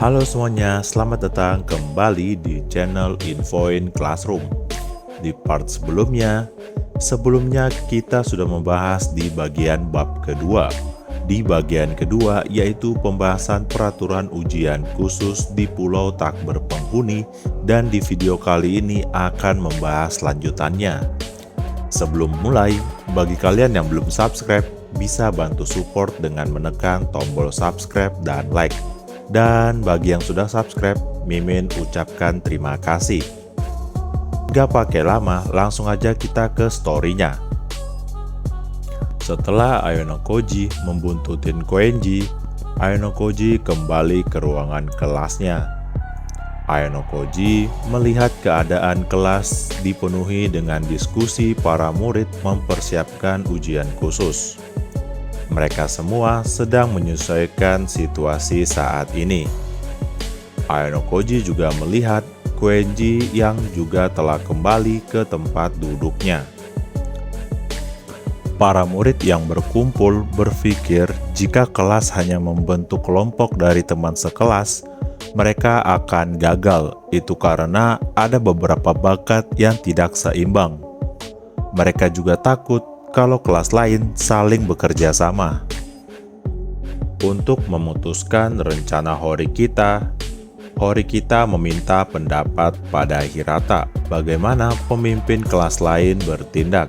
Halo semuanya, selamat datang kembali di channel Infoin Classroom. Di part sebelumnya kita sudah membahas di bagian bab kedua. Di bagian kedua yaitu pembahasan peraturan ujian khusus di Pulau Tak Berpenghuni, dan di video kali ini akan membahas lanjutannya. Sebelum mulai, bagi kalian yang belum subscribe, bisa bantu support dengan menekan tombol subscribe dan like. Dan bagi yang sudah subscribe, Mimin ucapkan terima kasih. Gak pakai lama, langsung aja kita ke story-nya. Setelah Ayano Koji membuntutin Koenji, Ayano Koji kembali ke ruangan kelasnya. Ayano Koji melihat keadaan kelas dipenuhi dengan diskusi para murid mempersiapkan ujian khusus. Mereka semua sedang menyesuaikan situasi saat ini. Ayano Koji juga melihat Koenji yang juga telah kembali ke tempat duduknya. Para murid yang berkumpul berpikir jika kelas hanya membentuk kelompok dari teman sekelas, mereka akan gagal. Itu karena ada beberapa bakat yang tidak seimbang. Mereka juga takut kalau kelas lain saling bekerja sama. Untuk memutuskan rencana Horikita meminta pendapat pada Hirata bagaimana pemimpin kelas lain bertindak.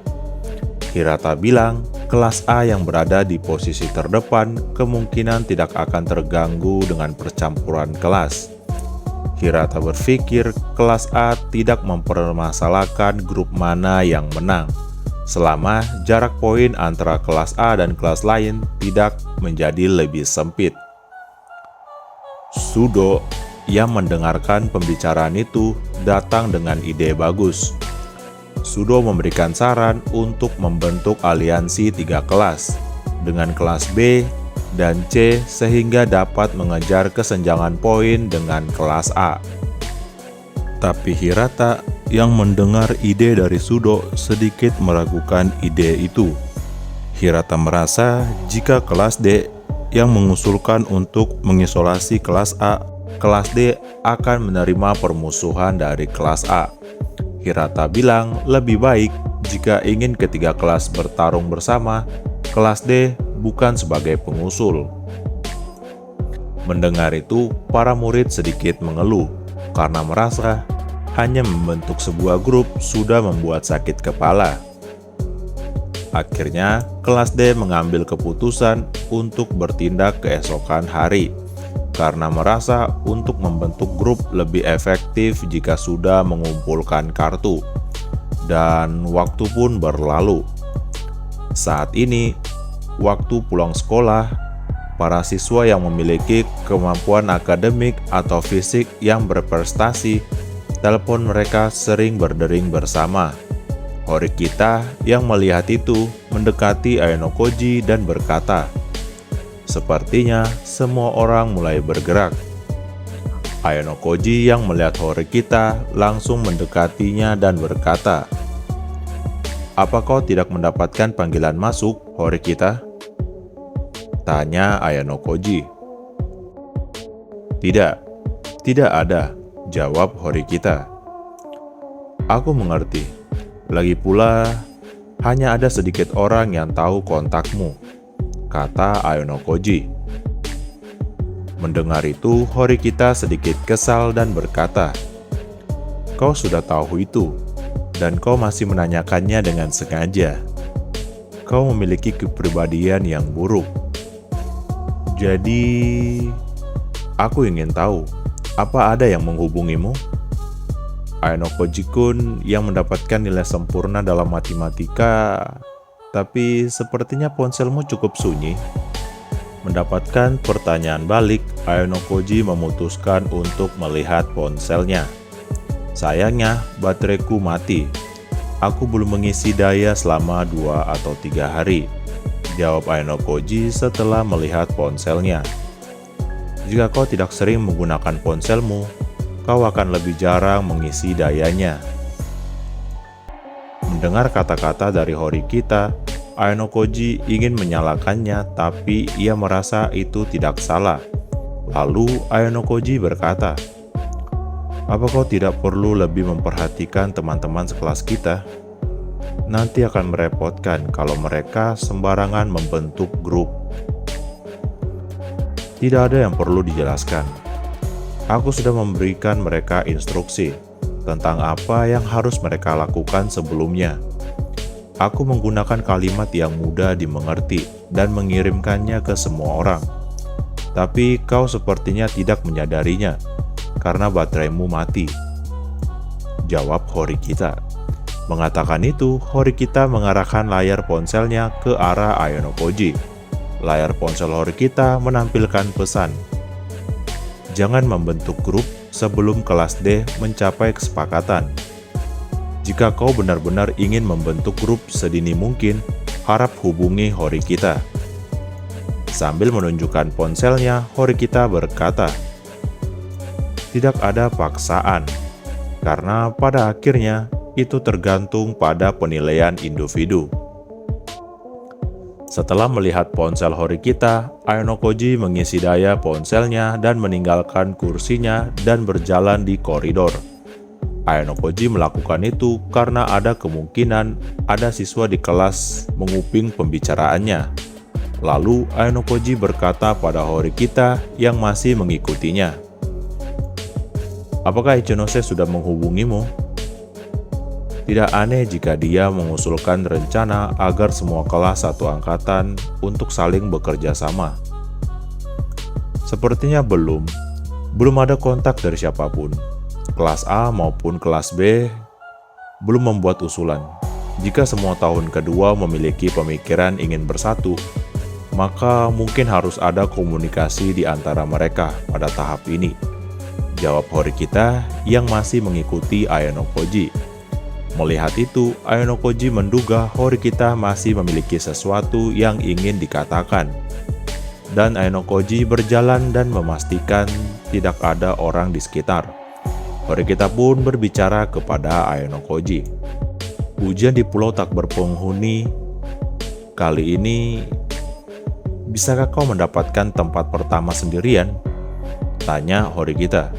Hirata bilang kelas A yang berada di posisi terdepan kemungkinan tidak akan terganggu dengan percampuran kelas. Hirata berpikir kelas A tidak mempermasalahkan grup mana yang menang, selama jarak poin antara kelas A dan kelas lain tidak menjadi lebih sempit. Sudo yang mendengarkan pembicaraan itu datang dengan ide bagus. Sudo memberikan saran untuk membentuk aliansi 3 kelas dengan kelas B dan C sehingga dapat mengejar kesenjangan poin dengan kelas A. Tapi Hirata yang mendengar ide dari Sudo sedikit meragukan ide itu. Hirata merasa jika kelas D yang mengusulkan untuk mengisolasi kelas A, kelas D akan menerima permusuhan dari kelas A. Hirata bilang lebih baik jika ingin ketiga kelas bertarung bersama, kelas D bukan sebagai pengusul. Mendengar itu, para murid sedikit mengeluh karena merasa hanya membentuk sebuah grup sudah membuat sakit kepala. Akhirnya, kelas D mengambil keputusan untuk bertindak keesokan hari, karena merasa untuk membentuk grup lebih efektif jika sudah mengumpulkan kartu. Dan waktu pun berlalu. Saat ini, waktu pulang sekolah, para siswa yang memiliki kemampuan akademik atau fisik yang berprestasi, telepon mereka sering berdering bersama. Horikita yang melihat itu mendekati Ayano Koji dan berkata, "Sepertinya semua orang mulai bergerak." Ayano Koji yang melihat Horikita langsung mendekatinya dan berkata, "Apa kau tidak mendapatkan panggilan masuk, Horikita?" Tanya Ayano Koji. Tidak ada," jawab Horikita. "Aku mengerti. Lagi pula, hanya ada sedikit orang yang tahu kontakmu," kata Ayano Koji. Mendengar itu, Horikita sedikit kesal dan berkata, "Kau sudah tahu itu, dan kau masih menanyakannya dengan sengaja. Kau memiliki kepribadian yang buruk. Jadi, aku ingin tahu, apa ada yang menghubungimu?" Ayano Koji-kun yang mendapatkan nilai sempurna dalam matematika, tapi sepertinya ponselmu cukup sunyi. Mendapatkan pertanyaan balik, Ayano Koji memutuskan untuk melihat ponselnya. "Sayangnya, bateraiku mati. Aku belum mengisi daya selama 2 atau 3 hari," jawab Ayano Koji setelah melihat ponselnya. "Jika kau tidak sering menggunakan ponselmu, kau akan lebih jarang mengisi dayanya." Mendengar kata-kata dari Horikita, Ayano Koji ingin menyalahkannya, tapi ia merasa itu tidak salah. Lalu Ayano Koji berkata, "Apa kau tidak perlu lebih memperhatikan teman-teman sekelas kita? Nanti akan merepotkan kalau mereka sembarangan membentuk grup." Tidak ada yang perlu dijelaskan. Aku sudah memberikan mereka instruksi tentang apa yang harus mereka lakukan sebelumnya. Aku menggunakan kalimat yang mudah dimengerti dan mengirimkannya ke semua orang. Tapi kau sepertinya tidak menyadarinya, karena bateraimu mati, jawab Horikita. Mengatakan itu, Horikita mengarahkan layar ponselnya ke arah Ayano Koji. Layar ponsel Horikita menampilkan pesan, "Jangan membentuk grup sebelum kelas D mencapai kesepakatan. Jika kau benar-benar ingin membentuk grup sedini mungkin, harap hubungi Horikita." Sambil menunjukkan ponselnya, Horikita berkata, "Tidak ada paksaan, karena pada akhirnya itu tergantung pada penilaian individu." Setelah melihat ponsel Horikita, Ayano Koji mengisi daya ponselnya dan meninggalkan kursinya dan berjalan di koridor. Ayano Koji melakukan itu karena ada kemungkinan ada siswa di kelas menguping pembicaraannya. Lalu Ayano Koji berkata pada Horikita yang masih mengikutinya, "Apakah Ichinose sudah menghubungimu?" Tidak aneh jika dia mengusulkan rencana agar semua kelas satu angkatan untuk saling bekerja sama. Sepertinya belum ada kontak dari siapapun. Kelas A maupun kelas B belum membuat usulan. Jika semua tahun kedua memiliki pemikiran ingin bersatu, maka mungkin harus ada komunikasi di antara mereka pada tahap ini, jawab Horikita yang masih mengikuti Ayano Koji. Melihat itu, Ayano Koji menduga Horikita masih memiliki sesuatu yang ingin dikatakan. Dan Ayano Koji berjalan dan memastikan tidak ada orang di sekitar. Horikita pun berbicara kepada Ayano Koji. "Ujian di pulau tak berpenghuni kali ini, bisakah kau mendapatkan tempat pertama sendirian?" tanya Horikita.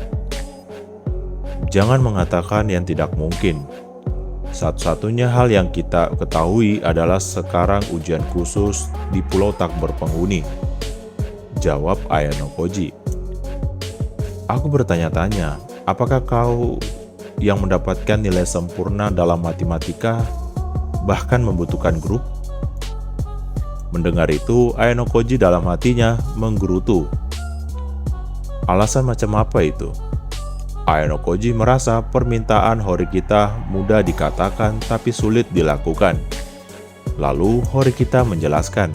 "Jangan mengatakan yang tidak mungkin. Satu-satunya hal yang kita ketahui adalah sekarang ujian khusus di pulau tak berpenghuni," jawab Ayano Koji. "Aku bertanya-tanya, apakah kau yang mendapatkan nilai sempurna dalam matematika bahkan membutuhkan grup?" Mendengar itu, Ayano Koji dalam hatinya menggerutu. Alasan macam apa itu? Ayano Koji merasa permintaan Horikita mudah dikatakan tapi sulit dilakukan. Lalu Horikita menjelaskan,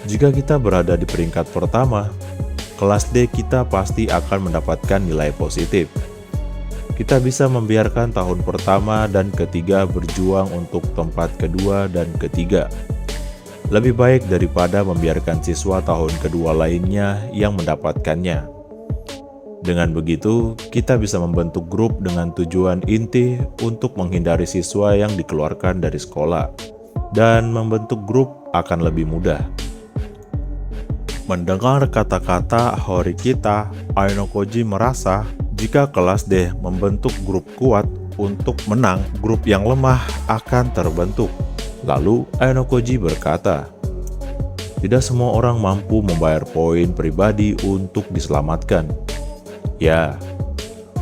"Jika kita berada di peringkat pertama, kelas D kita pasti akan mendapatkan nilai positif. Kita bisa membiarkan tahun pertama dan ketiga berjuang untuk tempat kedua dan ketiga. Lebih baik daripada membiarkan siswa tahun kedua lainnya yang mendapatkannya. Dengan begitu, kita bisa membentuk grup dengan tujuan inti untuk menghindari siswa yang dikeluarkan dari sekolah, dan membentuk grup akan lebih mudah." Mendengar kata-kata Horikita, Ayano Koji merasa jika kelas D membentuk grup kuat untuk menang, grup yang lemah akan terbentuk. Lalu Ayano Koji berkata, "Tidak semua orang mampu membayar poin pribadi untuk diselamatkan. Ya,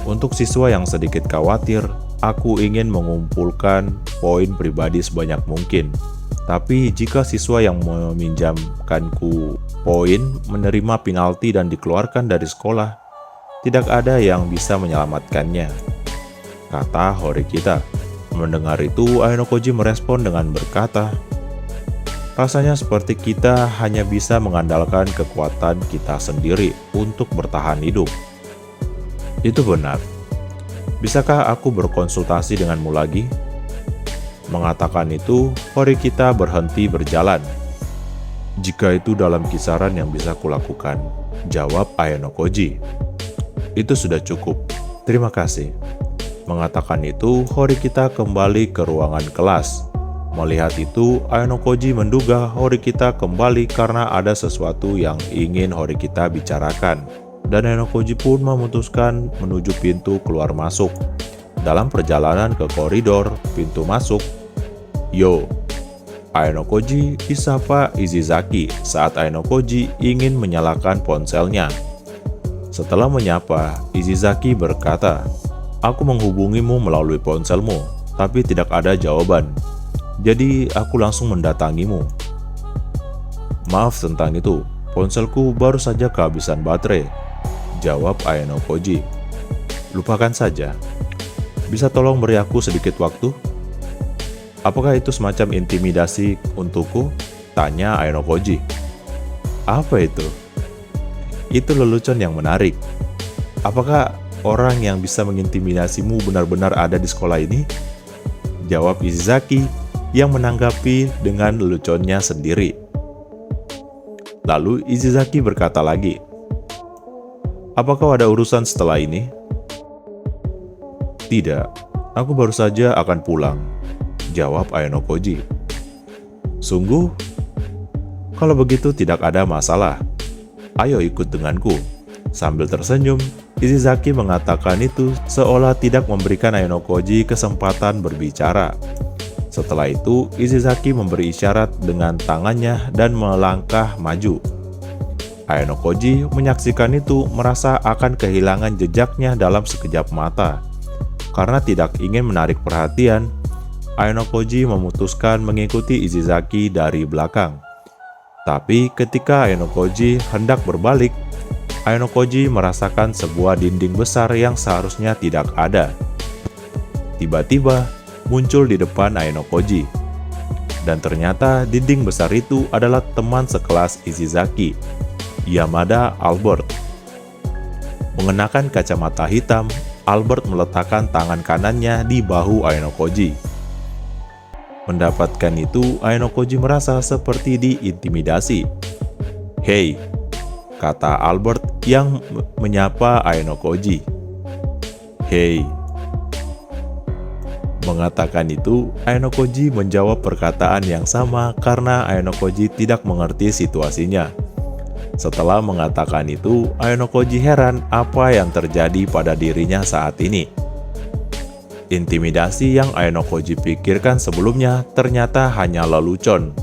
untuk siswa yang sedikit khawatir, aku ingin mengumpulkan poin pribadi sebanyak mungkin. Tapi jika siswa yang meminjamkanku poin menerima penalti dan dikeluarkan dari sekolah, tidak ada yang bisa menyelamatkannya," kata Horikita. Mendengar itu, Ayano Koji merespon dengan berkata, "Rasanya seperti kita hanya bisa mengandalkan kekuatan kita sendiri untuk bertahan hidup." "Itu benar. Bisakah aku berkonsultasi denganmu lagi?" Mengatakan itu, Horikita berhenti berjalan. "Jika itu dalam kisaran yang bisa kulakukan," jawab Ayano Koji. "Itu sudah cukup. Terima kasih." Mengatakan itu, Horikita kembali ke ruangan kelas. Melihat itu, Aonokoji menduga Horikita kembali karena ada sesuatu yang ingin Horikita bicarakan. Dan Aonokoji pun memutuskan menuju pintu keluar masuk. Dalam perjalanan ke koridor pintu masuk, "Yo," Aonokoji disapa Izizaki saat Aonokoji ingin menyalakan ponselnya. Setelah menyapa, Izizaki berkata, "Aku menghubungimu melalui ponselmu, tapi tidak ada jawaban. Jadi aku langsung mendatangimu." "Maaf tentang itu, ponselku baru saja kehabisan baterai," jawab Aonokoji. "Lupakan saja. Bisa tolong beri aku sedikit waktu?" "Apakah itu semacam intimidasi untukku?" tanya Aonokoji. "Apa itu?" "Itu lelucon yang menarik. Apakah orang yang bisa mengintimidasimu benar-benar ada di sekolah ini?" jawab Izizaki yang menanggapi dengan leluconnya sendiri. Lalu Izizaki berkata lagi, "Apakah ada urusan setelah ini?" "Tidak, aku baru saja akan pulang," jawab Aonokoji. "Sungguh? Kalau begitu tidak ada masalah. Ayo ikut denganku." Sambil tersenyum, Izizaki mengatakan itu seolah tidak memberikan Aonokoji kesempatan berbicara. Setelah itu, Izizaki memberi isyarat dengan tangannya dan melangkah maju. Aonokoji menyaksikan itu merasa akan kehilangan jejaknya dalam sekejap mata. Karena tidak ingin menarik perhatian, Aonokoji memutuskan mengikuti Izizaki dari belakang. Tapi ketika Aonokoji hendak berbalik, Aonokoji merasakan sebuah dinding besar yang seharusnya tidak ada. Tiba-tiba muncul di depan Aonokoji. Dan ternyata dinding besar itu adalah teman sekelas Izizaki, Yamada Albert. Mengenakan kacamata hitam, Albert meletakkan tangan kanannya di bahu Aonokoji. Mendapatkan itu, Aonokoji merasa seperti diintimidasi. "Hei," kata Albert yang menyapa Aonokoji. "Hei." Mengatakan itu, Aonokoji menjawab perkataan yang sama karena Aonokoji tidak mengerti situasinya. Setelah mengatakan itu, Aonokoji heran apa yang terjadi pada dirinya saat ini. Intimidasi yang Aonokoji pikirkan sebelumnya ternyata hanya lelucon.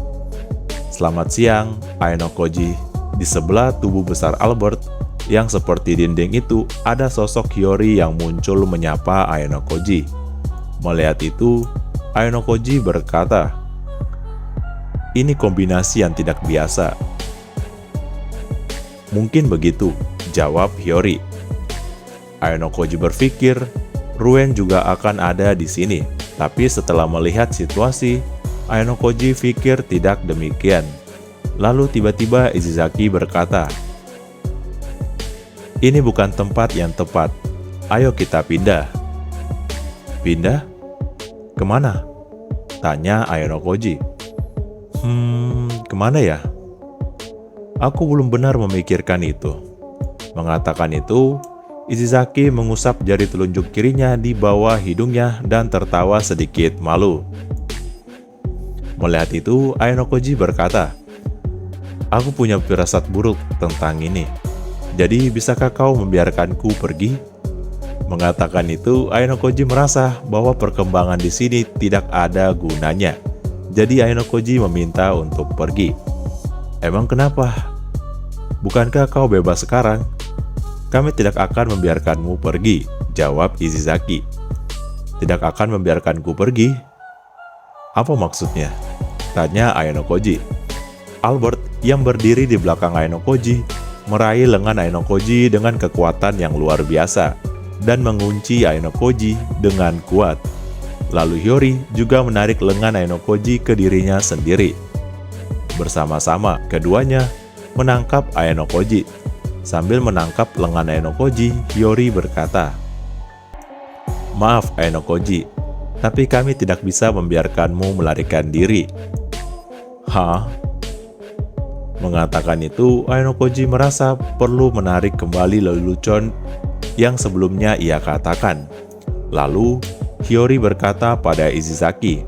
"Selamat siang, Aonokoji." Di sebelah tubuh besar Albert, yang seperti dinding itu, ada sosok Hiyori yang muncul menyapa Aonokoji. Melihat itu, Aonokoji berkata, "Ini kombinasi yang tidak biasa." "Mungkin begitu," jawab Hiyori. Aonokoji berpikir, Ruen juga akan ada di sini. Tapi setelah melihat situasi, Aonokoji pikir tidak demikian. Lalu tiba-tiba Izizaki berkata, "Ini bukan tempat yang tepat. Ayo kita pindah." "Pindah? Kemana?" tanya Aonokoji. Kemana ya? Aku belum benar memikirkan itu." Mengatakan itu, Izizaki mengusap jari telunjuk kirinya di bawah hidungnya dan tertawa sedikit malu. Melihat itu, Aonokoji berkata, "Aku punya firasat buruk tentang ini. Jadi bisakah kau membiarkanku pergi?" Mengatakan itu, Aonokoji merasa bahwa perkembangan di sini tidak ada gunanya. Jadi Aonokoji meminta untuk pergi. "Emang kenapa? Bukankah kau bebas sekarang?" "Kami tidak akan membiarkanmu pergi," jawab Izizaki. "Tidak akan membiarkanku pergi? Apa maksudnya?" tanya Aonokoji. Albert yang berdiri di belakang Aonokoji meraih lengan Aonokoji dengan kekuatan yang luar biasa dan mengunci Aonokoji dengan kuat. Lalu Hiyori juga menarik lengan Aonokoji ke dirinya sendiri. Bersama-sama, keduanya menangkap Aonokoji. Sambil menangkap lengan Aonokoji, Hiyori berkata, "Maaf Aonokoji, tapi kami tidak bisa membiarkanmu melarikan diri." "Hah?" Mengatakan itu, Aonokoji merasa perlu menarik kembali lelucon yang sebelumnya ia katakan. Lalu, Hiyori berkata pada Izizaki,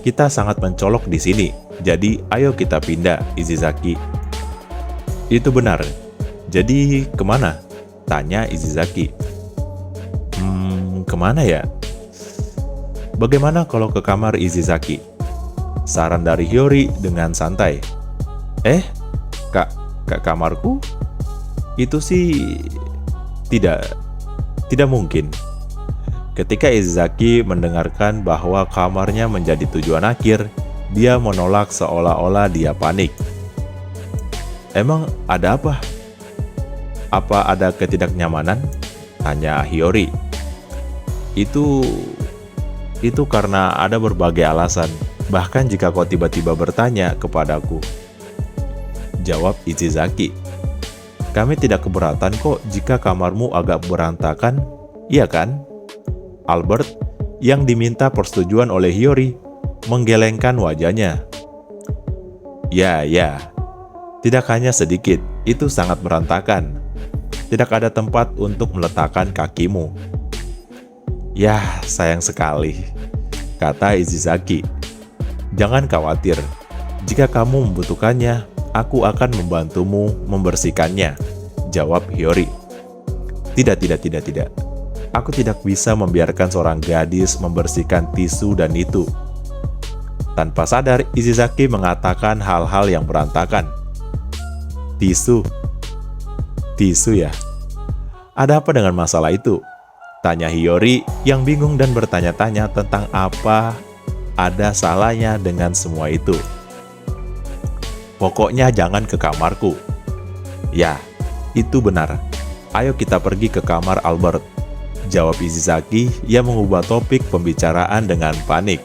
Kita sangat mencolok di sini, jadi ayo kita pindah, Izizaki. Itu benar. Jadi kemana? Tanya Izizaki. Kemana ya? Bagaimana kalau ke kamar Izizaki? Saran dari Hiyori dengan santai. Kak kamarku? Itu sih tidak mungkin. Ketika Izizaki mendengarkan bahwa kamarnya menjadi tujuan akhir, dia menolak seolah-olah dia panik. Emang ada apa? Apa ada ketidaknyamanan? Tanya Hiyori. Itu karena ada berbagai alasan, bahkan jika kau tiba-tiba bertanya kepadaku. Jawab Izizaki. Kami tidak keberatan kok jika kamarmu agak berantakan, iya kan? Albert, yang diminta persetujuan oleh Hiyori, menggelengkan wajahnya. Ya, tidak hanya sedikit, itu sangat berantakan. Tidak ada tempat untuk meletakkan kakimu. Yah, sayang sekali, kata Izizaki. Jangan khawatir, jika kamu membutuhkannya, aku akan membantumu membersihkannya, jawab Hiyori. Tidak. Aku tidak bisa membiarkan seorang gadis membersihkan tisu dan itu. Tanpa sadar, Izizaki mengatakan hal-hal yang berantakan. Tisu ya? Ada apa dengan masalah itu? Tanya Hiyori yang bingung dan bertanya-tanya tentang apa ada salahnya dengan semua itu. Pokoknya jangan ke kamarku. Ya, itu benar. Ayo kita pergi ke kamar Albert, jawab Izizaki yang mengubah topik pembicaraan dengan panik.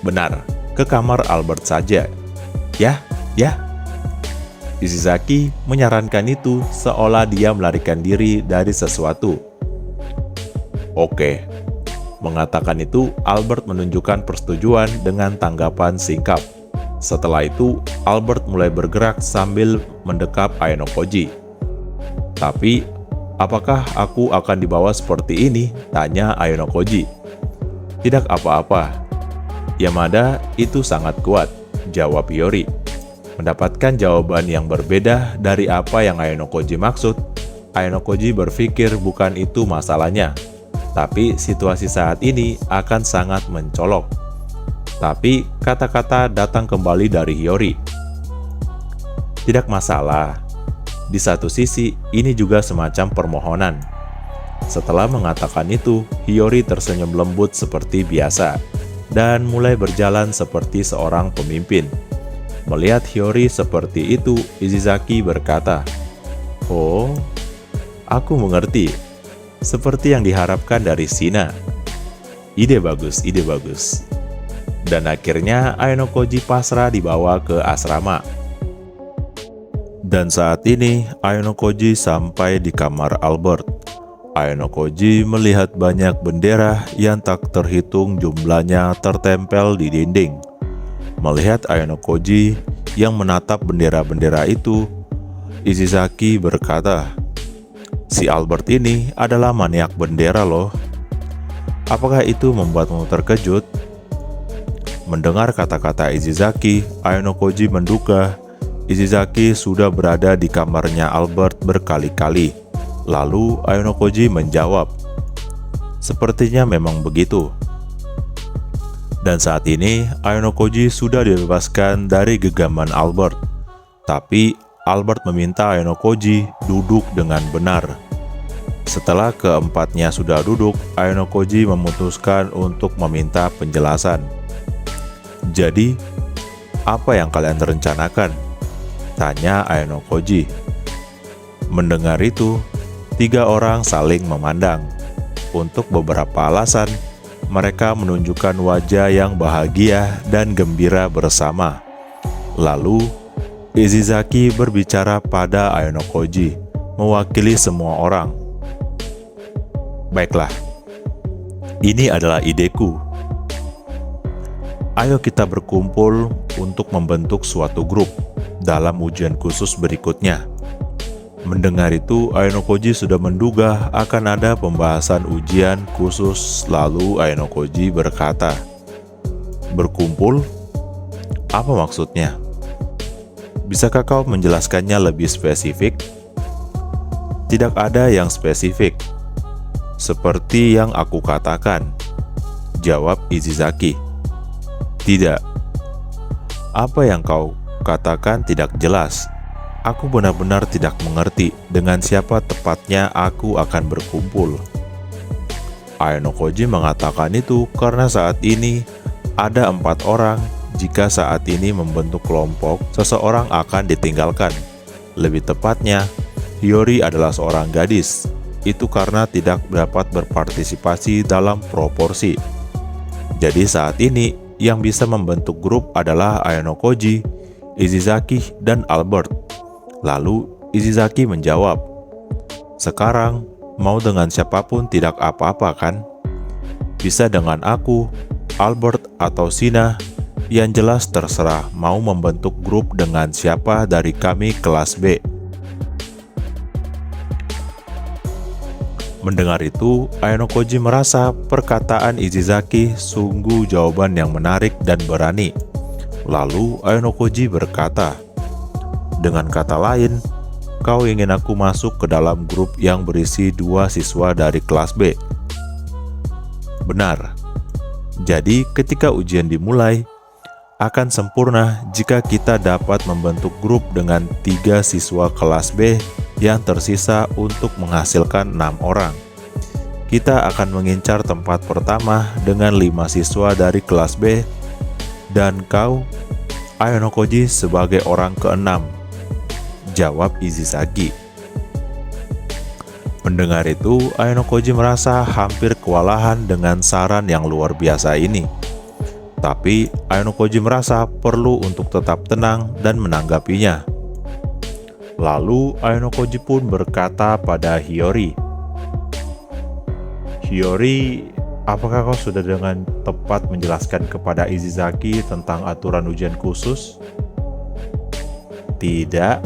Benar, ke kamar Albert saja. Ya. Izizaki menyarankan itu seolah dia melarikan diri dari sesuatu. Oke. Mengatakan itu, Albert menunjukkan persetujuan dengan tanggapan singkat. Setelah itu, Albert mulai bergerak sambil mendekap Ayanokoji. Tapi, apakah aku akan dibawa seperti ini? Tanya Ayanokoji. Tidak apa-apa. Yamada itu sangat kuat, jawab Hiyori. Mendapatkan jawaban yang berbeda dari apa yang Ayanokoji maksud, Ayanokoji berpikir bukan itu masalahnya, tapi situasi saat ini akan sangat mencolok. Tapi kata-kata datang kembali dari Hiyori. Tidak masalah. Di satu sisi, ini juga semacam permohonan. Setelah mengatakan itu, Hiyori tersenyum lembut seperti biasa dan mulai berjalan seperti seorang pemimpin. Melihat Hiyori seperti itu, Izizaki berkata, "Oh, aku mengerti. Seperti yang diharapkan dari Shina. Ide bagus. Dan akhirnya Ayanokoji pasrah dibawa ke asrama. Dan saat ini Ayanokoji sampai di kamar Albert. Ayanokoji melihat banyak bendera yang tak terhitung jumlahnya tertempel di dinding. Melihat Ayanokoji yang menatap bendera-bendera itu, Izizaki berkata, "Si Albert ini adalah maniak bendera loh. Apakah itu membuatmu terkejut?" Mendengar kata-kata Izizaki, Ayanokoji menduga Izizaki sudah berada di kamarnya Albert berkali-kali. Lalu Ayanokoji menjawab, "Sepertinya memang begitu." Dan saat ini Ayanokoji sudah dibebaskan dari genggaman Albert. Tapi Albert meminta Ayanokoji duduk dengan benar. Setelah keempatnya sudah duduk, Ayanokoji memutuskan untuk meminta penjelasan. "Jadi, apa yang kalian rencanakan?" tanya Ayanokoji. Mendengar itu, 3 orang saling memandang. Untuk beberapa alasan, mereka menunjukkan wajah yang bahagia dan gembira bersama. Lalu, Izizaki berbicara pada Ayanokoji, mewakili semua orang. "Baiklah, ini adalah ideku. Ayo kita berkumpul untuk membentuk suatu grup dalam ujian khusus berikutnya." Mendengar itu, Ayanokoji sudah menduga akan ada pembahasan ujian khusus, lalu Ayanokoji berkata, Berkumpul? Apa maksudnya? Bisakah kau menjelaskannya lebih spesifik? Tidak ada yang spesifik. Seperti yang aku katakan, jawab Izizaki. Tidak. Apa yang kau katakan tidak jelas. Aku benar-benar tidak mengerti dengan siapa tepatnya aku akan berkumpul. Ayanokoji mengatakan itu karena saat ini ada 4 orang. Jika saat ini membentuk kelompok, seseorang akan ditinggalkan. Lebih tepatnya, Hiyori adalah seorang gadis. Itu karena tidak dapat berpartisipasi dalam proporsi. Jadi saat ini, yang bisa membentuk grup adalah Ayanokoji, Izizaki, dan Albert. Lalu Izizaki menjawab, "Sekarang, mau dengan siapapun tidak apa-apa kan? Bisa dengan aku, Albert, atau Shina. Yang jelas terserah mau membentuk grup dengan siapa dari kami kelas B." Mendengar itu, Ayanokoji merasa perkataan Izizaki sungguh jawaban yang menarik dan berani. Lalu Ayanokoji berkata, "Dengan kata lain, kau ingin aku masuk ke dalam grup yang berisi 2 siswa dari kelas B?" Benar. Jadi ketika ujian dimulai, akan sempurna jika kita dapat membentuk grup dengan 3 siswa kelas B yang tersisa untuk menghasilkan 6 orang. Kita akan mengincar tempat pertama dengan 5 siswa dari kelas B, dan kau, Ayanokoji, sebagai orang ke-6, jawab Izizaki. Mendengar itu, Ayanokoji merasa hampir kewalahan dengan saran yang luar biasa ini. Tapi Ayanokoji merasa perlu untuk tetap tenang dan menanggapinya. Lalu Ayanokoji pun berkata pada Hiyori, "Hiyori, apakah kau sudah dengan tepat menjelaskan kepada Izizaki tentang aturan ujian khusus?" "Tidak."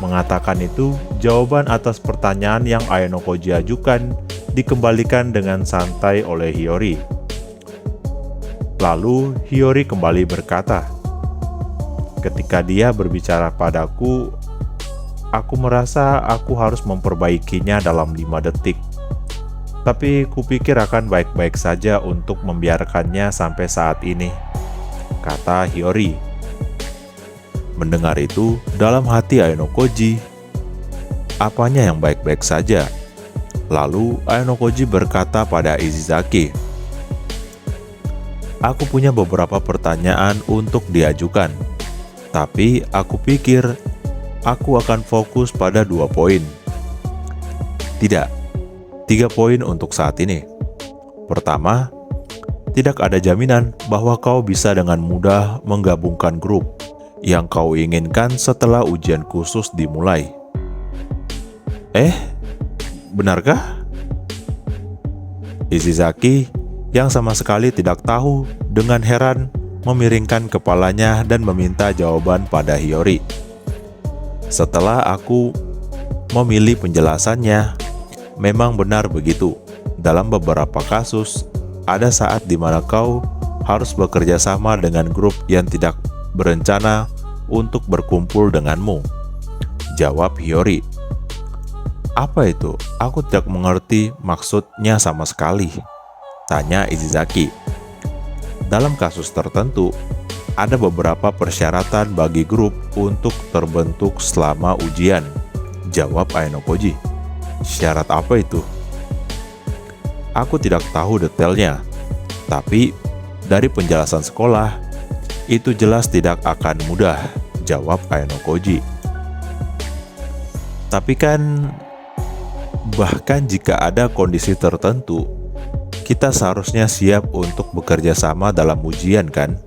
Mengatakan itu, jawaban atas pertanyaan yang Ayanokoji ajukan dikembalikan dengan santai oleh Hiyori. Lalu Hiyori kembali berkata, "Ketika dia berbicara padaku, aku merasa aku harus memperbaikinya dalam 5 detik. Tapi kupikir akan baik-baik saja untuk membiarkannya sampai saat ini," kata Hiyori. Mendengar itu, dalam hati Ayanokoji, apanya yang baik-baik saja? Lalu Ayanokoji berkata pada Izizaki, "Aku punya beberapa pertanyaan untuk diajukan, tapi aku pikir aku akan fokus pada 2 poin. Tidak, 3 poin untuk saat ini. Pertama, tidak ada jaminan bahwa kau bisa dengan mudah menggabungkan grup yang kau inginkan setelah ujian khusus dimulai." Benarkah? Izizaki, yang sama sekali tidak tahu, dengan heran memiringkan kepalanya dan meminta jawaban pada Hiyori. "Setelah aku memilih penjelasannya, memang benar begitu. Dalam beberapa kasus, ada saat di mana kau harus bekerja sama dengan grup yang tidak berencana untuk berkumpul denganmu," jawab Hiyori. "Apa itu? Aku tidak mengerti maksudnya sama sekali," tanya Izizaki. "Dalam kasus tertentu, ada beberapa persyaratan bagi grup untuk terbentuk selama ujian," jawab Ayanokoji. "Syarat apa itu?" "Aku tidak tahu detailnya, tapi dari penjelasan sekolah, itu jelas tidak akan mudah," jawab Ayanokoji. "Tapi kan, bahkan jika ada kondisi tertentu, kita seharusnya siap untuk bekerja sama dalam ujian kan?"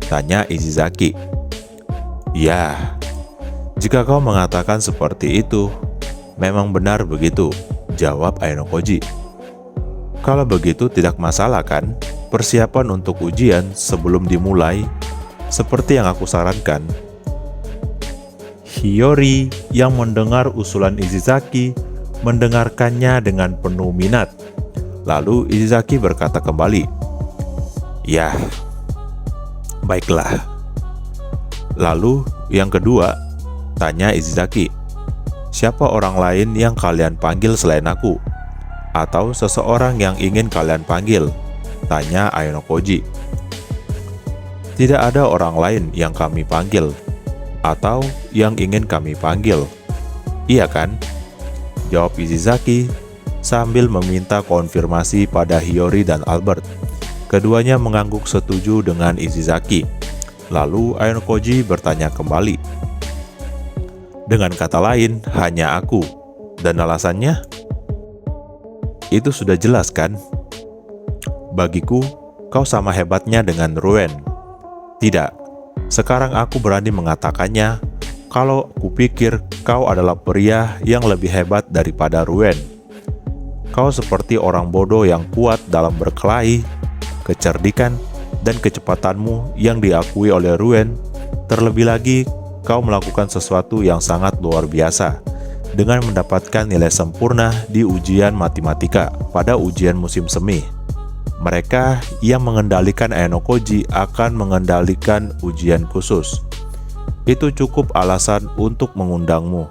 tanya Izizaki. "Ya, jika kau mengatakan seperti itu, memang benar begitu," jawab Ayanokoji. "Kalau begitu tidak masalah kan? Persiapan untuk ujian sebelum dimulai, seperti yang aku sarankan." Hiyori yang mendengar usulan Izizaki mendengarkannya dengan penuh minat. Lalu Izizaki berkata kembali, Ya, baiklah. Lalu yang kedua, tanya Izizaki. Siapa orang lain yang kalian panggil selain aku? Atau seseorang yang ingin kalian panggil? Tanya Aonokoji. Tidak ada orang lain yang kami panggil, atau yang ingin kami panggil. Iya kan? Jawab Izizaki sambil meminta konfirmasi pada Hiyori dan Albert. Keduanya mengangguk setuju dengan Izizaki. Lalu Aonokoji bertanya kembali. Dengan kata lain, hanya aku. Dan alasannya? Itu sudah jelas kan? Bagiku, kau sama hebatnya dengan Ruen. Tidak, sekarang aku berani mengatakannya kalau kupikir kau adalah pria yang lebih hebat daripada Ruen. Kau seperti orang bodoh yang kuat dalam berkelahi, kecerdikan, dan kecepatanmu yang diakui oleh Ruen. Terlebih lagi, kau melakukan sesuatu yang sangat luar biasa dengan mendapatkan nilai sempurna di ujian matematika pada ujian musim semi. Mereka yang mengendalikan Aonokoji akan mengendalikan ujian khusus. Itu cukup alasan untuk mengundangmu.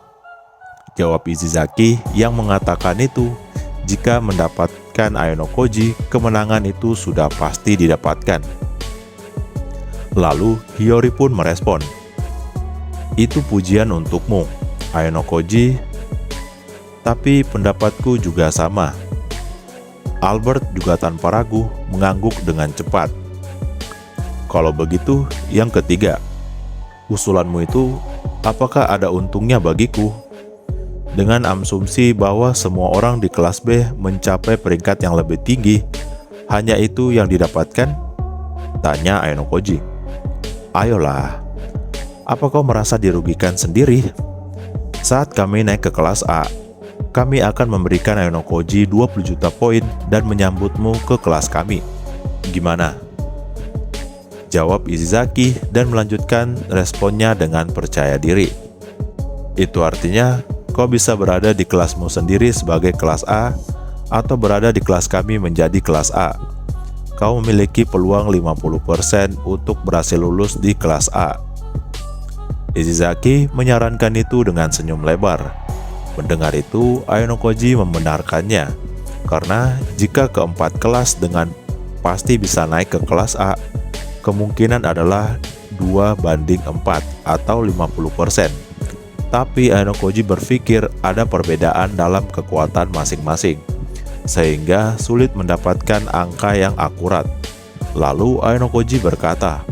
Jawab Izizaki yang mengatakan itu jika mendapatkan Aonokoji, kemenangan itu sudah pasti didapatkan. Lalu Hiyori pun merespon. Itu pujian untukmu, Aonokoji, tapi pendapatku juga sama. Albert juga tanpa ragu mengangguk dengan cepat. Kalau begitu, yang ketiga, usulanmu itu apakah ada untungnya bagiku? Dengan asumsi bahwa semua orang di kelas B mencapai peringkat yang lebih tinggi, hanya itu yang didapatkan? Tanya Aonokoji. Ayolah, apa kau merasa dirugikan sendiri? Saat kami naik ke kelas A, kami akan memberikan Aonokoji 20 juta poin dan menyambutmu ke kelas kami. Gimana? Jawab Izizaki dan melanjutkan responnya dengan percaya diri. Itu artinya kau bisa berada di kelasmu sendiri sebagai kelas A atau berada di kelas kami menjadi kelas A. Kau memiliki peluang 50% untuk berhasil lulus di kelas A. Izizaki menyarankan itu dengan senyum lebar. Mendengar itu, Aonokoji membenarkannya, karena jika keempat kelas dengan pasti bisa naik ke kelas A, kemungkinan adalah 2:4 atau 50%. Tapi Aonokoji berpikir ada perbedaan dalam kekuatan masing-masing, sehingga sulit mendapatkan angka yang akurat. Lalu Aonokoji berkata,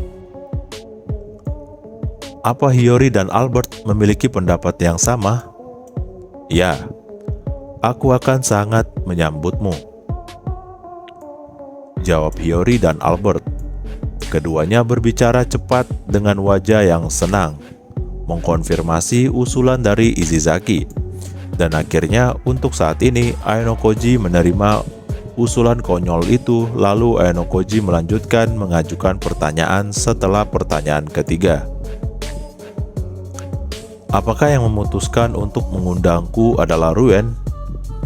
apa Hiyori dan Albert memiliki pendapat yang sama? Ya, aku akan sangat menyambutmu. Jawab Hiyori dan Albert. Keduanya berbicara cepat dengan wajah yang senang, mengkonfirmasi usulan dari Izizaki. Dan akhirnya untuk saat ini Aonokoji menerima usulan konyol itu. Lalu Aonokoji melanjutkan mengajukan pertanyaan setelah pertanyaan ketiga. Apakah yang memutuskan untuk mengundangku adalah Ruen?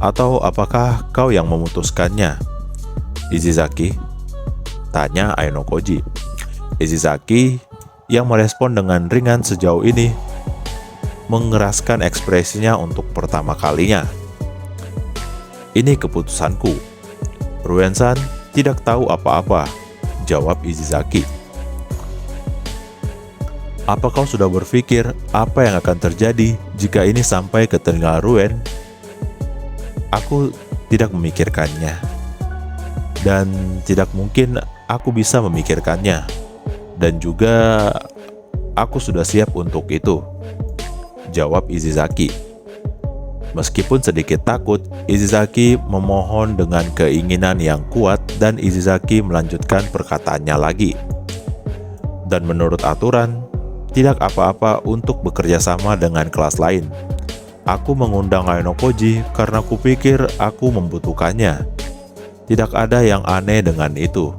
Atau apakah kau yang memutuskannya, Izizaki? Tanya Aonokoji. Izizaki yang merespon dengan ringan sejauh ini mengeraskan ekspresinya untuk pertama kalinya. Ini keputusanku. Ruen-san tidak tahu apa-apa, jawab Izizaki. Apa kau sudah berpikir apa yang akan terjadi jika ini sampai ke telinga Ruen? Aku tidak memikirkannya. Dan tidak mungkin aku bisa memikirkannya. Dan juga aku sudah siap untuk itu, jawab Izizaki. Meskipun sedikit takut, Izizaki memohon dengan keinginan yang kuat dan Izizaki melanjutkan perkataannya lagi. Dan menurut aturan, tidak apa-apa untuk bekerja sama dengan kelas lain. Aku mengundang Aonokoji karena kupikir aku membutuhkannya. Tidak ada yang aneh dengan itu.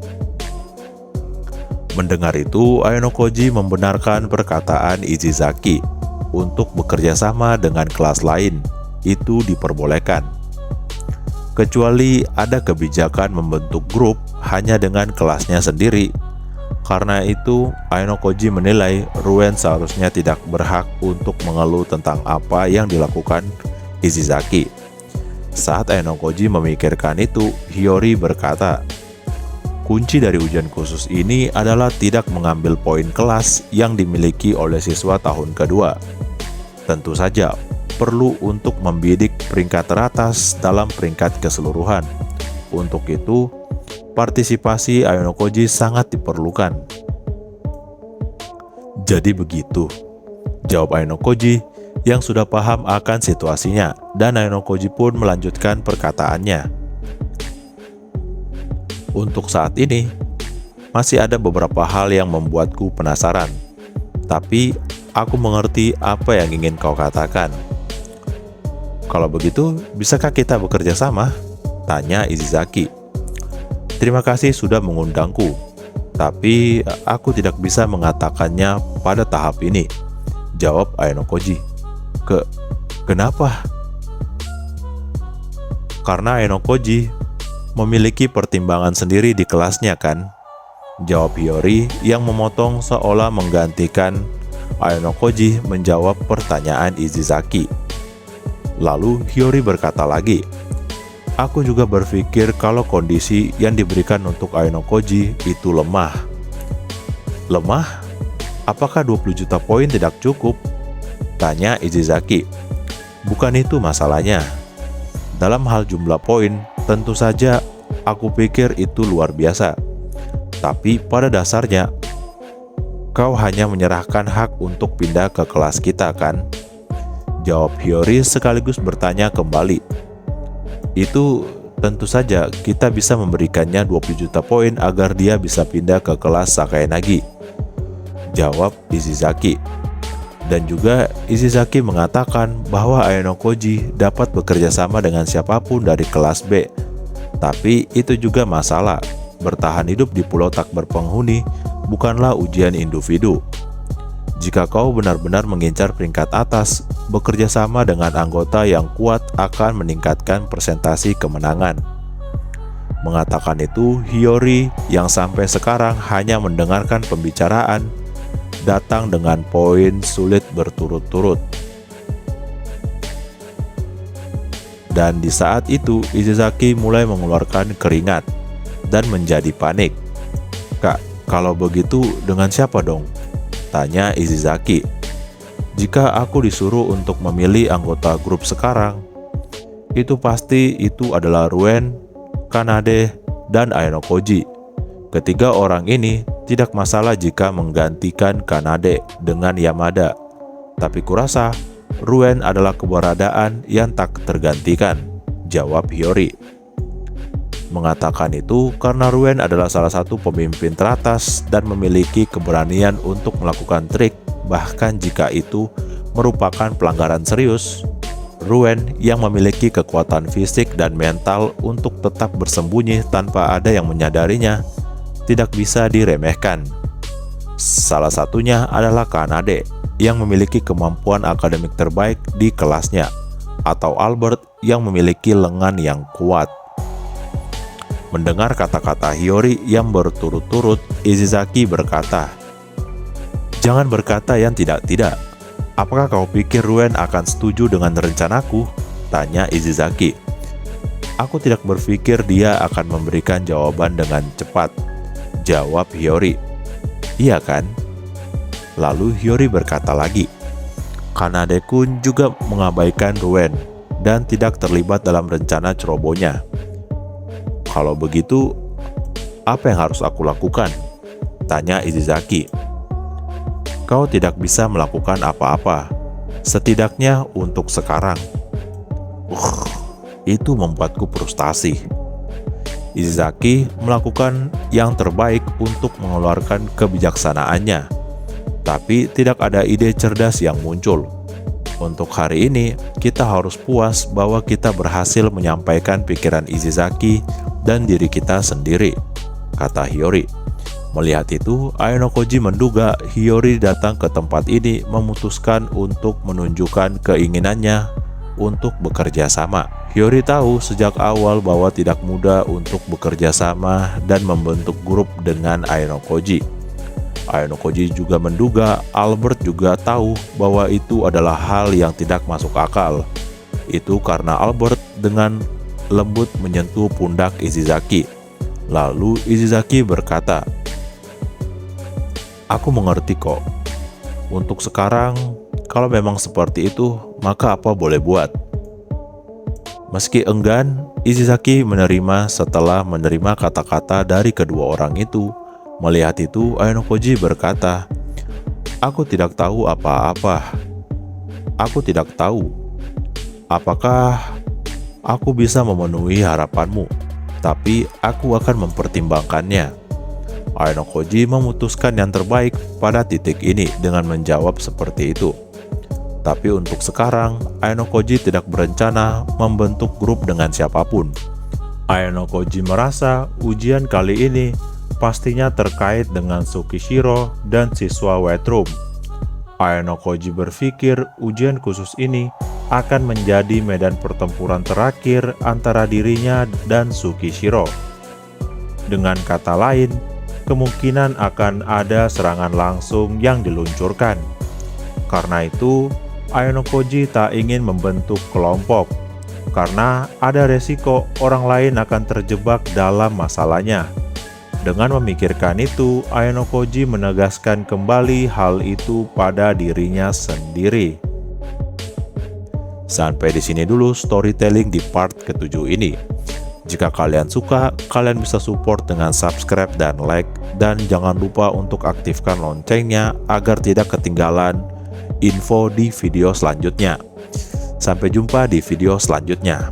Mendengar itu, Aonokoji membenarkan perkataan Izizaki. Untuk bekerja sama dengan kelas lain, itu diperbolehkan. Kecuali ada kebijakan membentuk grup hanya dengan kelasnya sendiri. Karena itu, Ainokoji menilai Ruen seharusnya tidak berhak untuk mengeluh tentang apa yang dilakukan Izizaki. Saat Ainokoji memikirkan itu, Hiyori berkata, kunci dari ujian khusus ini adalah tidak mengambil poin kelas yang dimiliki oleh siswa tahun kedua. Tentu saja, perlu untuk membidik peringkat teratas dalam peringkat keseluruhan. Untuk itu, partisipasi Ainokoji sangat diperlukan. Jadi begitu, jawab Ainokoji yang sudah paham akan situasinya, dan Ainokoji pun melanjutkan perkataannya. Untuk saat ini, masih ada beberapa hal yang membuatku penasaran, tapi aku mengerti apa yang ingin kau katakan. Kalau begitu, bisakah kita bekerja sama? Tanya Izizaki. Terima kasih sudah mengundangku, tapi aku tidak bisa mengatakannya pada tahap ini, jawab Ainokoji. Kenapa? Karena Ainokoji memiliki pertimbangan sendiri di kelasnya kan? Jawab Hiyori yang memotong seolah menggantikan Ainokoji menjawab pertanyaan Izizaki. Lalu Hiyori berkata lagi, aku juga berpikir kalau kondisi yang diberikan untuk Ainokoji itu lemah. Lemah? Apakah 20 juta poin tidak cukup? Tanya Izizaki. Bukan itu masalahnya. Dalam hal jumlah poin, tentu saja aku pikir itu luar biasa. Tapi pada dasarnya, kau hanya menyerahkan hak untuk pindah ke kelas kita kan? Jawab Hiyori sekaligus bertanya kembali. Itu tentu saja kita bisa memberikannya 20 juta poin agar dia bisa pindah ke kelas Sakayanagi, jawab Izizaki. Dan juga Izizaki mengatakan bahwa Ainokoji dapat bekerja sama dengan siapapun dari kelas B. Tapi itu juga masalah. Bertahan hidup di pulau tak berpenghuni bukanlah ujian individu. Jika kau benar-benar mengincar peringkat atas, bekerja sama dengan anggota yang kuat akan meningkatkan persentase kemenangan. Mengatakan itu, Hiyori yang sampai sekarang hanya mendengarkan pembicaraan, datang dengan poin sulit berturut-turut. Dan di saat itu, Izizaki mulai mengeluarkan keringat dan menjadi panik. Kak, kalau begitu dengan siapa dong? Tanya Izizaki. Jika aku disuruh untuk memilih anggota grup sekarang, itu pasti itu adalah Ruen, Kanade, dan Ainokoji. Ketiga orang ini tidak masalah jika menggantikan Kanade dengan Yamada. Tapi kurasa Ruen adalah keberadaan yang tak tergantikan, jawab Hiyori. Mengatakan itu karena Ruen adalah salah satu pemimpin teratas dan memiliki keberanian untuk melakukan trik, bahkan jika itu merupakan pelanggaran serius. Ruen yang memiliki kekuatan fisik dan mental untuk tetap bersembunyi tanpa ada yang menyadarinya tidak bisa diremehkan. Salah satunya adalah Kanade yang memiliki kemampuan akademik terbaik di kelasnya, atau Albert yang memiliki lengan yang kuat. Mendengar kata-kata Hiyori yang berturut-turut, Izizaki berkata, jangan berkata yang tidak-tidak. Apakah kau pikir Ruen akan setuju dengan rencanaku? Tanya Izizaki. Aku tidak berpikir dia akan memberikan jawaban dengan cepat, jawab Hiyori. Iya kan? Lalu Hiyori berkata lagi, Kanade-kun juga mengabaikan Ruen dan tidak terlibat dalam rencana cerobohnya. Kalau begitu, apa yang harus aku lakukan? Tanya Izizaki. Kau tidak bisa melakukan apa-apa, setidaknya untuk sekarang. Itu membuatku frustasi. Izizaki melakukan yang terbaik untuk mengeluarkan kebijaksanaannya, tapi tidak ada ide cerdas yang muncul. Untuk hari ini, kita harus puas bahwa kita berhasil menyampaikan pikiran Izizaki dan diri kita sendiri, kata Hiyori. Melihat itu, Ainokoji menduga Hiyori datang ke tempat ini memutuskan untuk menunjukkan keinginannya untuk bekerja sama. Hiyori tahu sejak awal bahwa tidak mudah untuk bekerja sama dan membentuk grup dengan Ainokoji. Ainokoji juga menduga Albert juga tahu bahwa itu adalah hal yang tidak masuk akal. Itu karena Albert dengan lembut menyentuh pundak Ishizaki. Lalu Ishizaki berkata, "Aku mengerti kok. Untuk sekarang, kalau memang seperti itu, maka apa boleh buat?" Meski enggan, Ishizaki menerima setelah menerima kata-kata dari kedua orang itu. Melihat itu, Ainokoji berkata, "Aku tidak tahu apa-apa. Aku tidak tahu apakah aku bisa memenuhi harapanmu, tapi aku akan mempertimbangkannya." Ainokoji memutuskan yang terbaik pada titik ini dengan menjawab seperti itu. Tapi untuk sekarang, Ainokoji tidak berencana membentuk grup dengan siapapun. Ainokoji merasa ujian kali ini pastinya terkait dengan Tsukishiro dan siswa White Room. Ainokoji berpikir ujian khusus ini akan menjadi medan pertempuran terakhir antara dirinya dan Tsukishiro. Dengan kata lain, kemungkinan akan ada serangan langsung yang diluncurkan. Karena itu, Ainokoji tak ingin membentuk kelompok, karena ada resiko orang lain akan terjebak dalam masalahnya. Dengan memikirkan itu, Ainokoji menegaskan kembali hal itu pada dirinya sendiri. Sampai di sini dulu storytelling di part ke-7 ini. Jika kalian suka, kalian bisa support dengan subscribe dan like, dan jangan lupa untuk aktifkan loncengnya agar tidak ketinggalan info di video selanjutnya. Sampai jumpa di video selanjutnya.